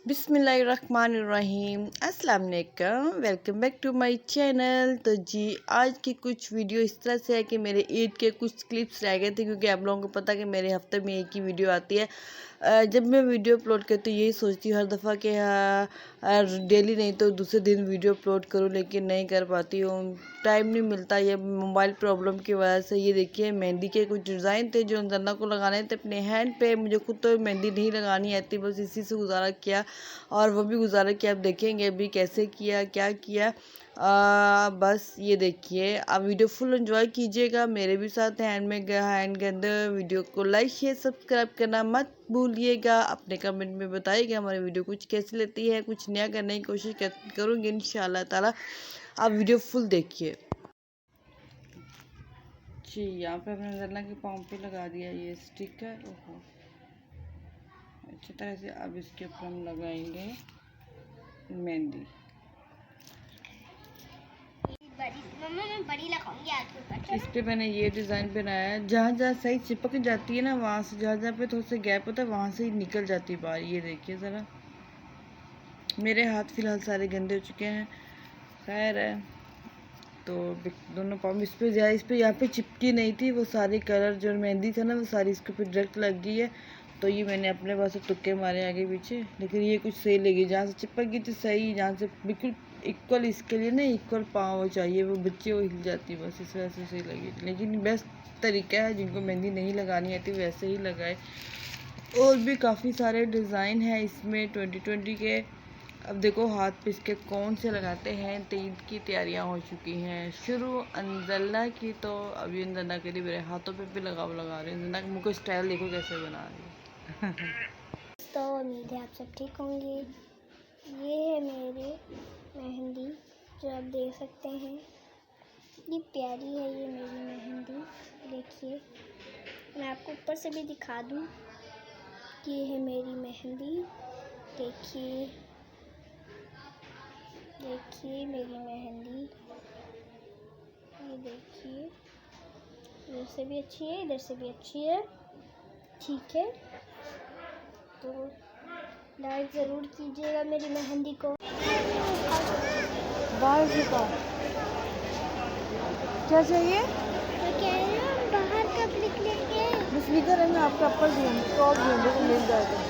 बिस्मिल्लाहिर्रहमानिर्रहीम अस्सलाम वालेकुम, welcome back to my channel. तो जी आज की कुछ वीडियो इस तरह से है कि मेरे ईद के कुछ क्लिप्स रह गए थे, क्योंकि आप लोगों को पता है कि मेरे हफ्ते में एक ही वीडियो आती है। जब मैं वीडियो अपलोड करती हूँ यही सोचती हूँ हर दफ़ा कि डेली नहीं तो दूसरे दिन वीडियो अपलोड करूँ, लेकिन नहीं कर पाती हूँ, टाइम नहीं मिलता। ये मोबाइल प्रॉब्लम की वजह से। ये देखिए मेहंदी के कुछ डिज़ाइन थे जो अंजना को लगाने थे अपने हैंड पे। मुझे खुद तो मेहंदी नहीं लगानी आती, बस इसी से गुजारा किया, और वो भी गुजारा किया। आप देखेंगे अभी कैसे किया, क्या किया। बस ये देखिए, आप वीडियो फुल एंजॉय कीजिएगा मेरे भी साथ। हैंड के अंदर वीडियो को लाइक शेयर सब्सक्राइब करना मत भूलिएगा। अपने कमेंट में बताइएगा हमारी वीडियो कुछ कैसी लगती है, कुछ नया करने की कोशिश करूँगी इंशाल्लाह ताला। आप वीडियो फुल देखिए। जी यहाँ पे हमने अंजना के पाँव पे लगा दिया ये स्टिकर। ओहो, अच्छी तरह से अब इसके ऊपर हम लगाएंगे मेहंदी। मैं बड़ी लगाऊंगी आज के ऊपर। इस पे मैंने ये डिज़ाइन बनाया है, जहाँ जहाँ सही चिपक जाती है ना, वहाँ से जहाँ जहाँ पे थोड़ा सा गैप होता है वहाँ से ही निकल जाती है बाहर। ये देखिए ज़रा, मेरे हाथ फिलहाल सारे गंदे हो चुके हैं। खैर है, तो दोनों पाँव इस पे यहाँ पे चिपकी नहीं थी, वो सारी कलर जो मेहंदी था ना वो सारी इसके ऊपर डायरेक्ट लग गई है। तो ये मैंने अपने पास से तुक्के मारे आगे पीछे, लेकिन ये कुछ सही लगी। जहाँ से चिपक गई थी सही, जहाँ से बिल्कुल इक्वल, इसके लिए ना इक्वल पाँव चाहिए, वो बच्चे वो हिल जाती है, बस इस वजह से सही लगी। लेकिन बेस्ट तरीका है, जिनको मेहंदी नहीं लगानी आती वैसे ही लगाए। और भी काफ़ी सारे डिज़ाइन हैं इसमें 2020 के। अब देखो हाथ पे इसके कौन से लगाते हैं। तो ईद की तैयारियां हो चुकी हैं शुरू अंजना की, तो अभी अंजना के लिए मेरे हाथों पे भी लगा रही हूँ। अंजना मुझको स्टाइल देखो कैसे बना रही है। तो उम्मीद है आप सब ठीक होंगे। ये है मेरे मेहंदी जो आप देख सकते हैं, ये प्यारी है ये मेरी मेहंदी। देखिए मैं आपको ऊपर से भी दिखा दूँ, ये है मेरी मेहंदी। देखिए देखिए मेरी मेहंदी, ये देखिए, इधर से भी अच्छी है, इधर से भी अच्छी है। ठीक है, तो लाइक ज़रूर कीजिएगा मेरी मेहंदी को। बाहर से क्या चाहिए? तो कह रहे हैं हम बाहर कब निकलेंगे? बस इधर है, मैं आपका अप्पर ढूंढ टॉप ढूंढे तो मिल जाएगा।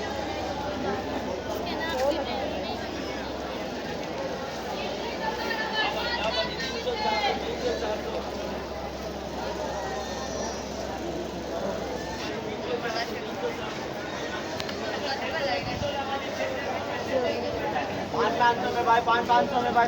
पाँच सौ में भाई, पाँच सौ में भाई,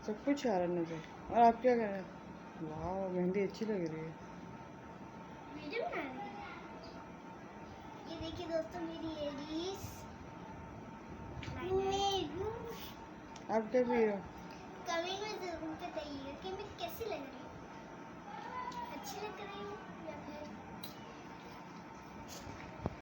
सब कुछ आ रहा नजर। और आप क्या कर रहे हैं? वाह मेहंदी अच्छी लग रही है। वीडियो बना रही हैं। ये देखिए दोस्तों मेरी एडीज। आप क्या भी हो? कमेंट में जरूर बताइएगा कि मैं कैसी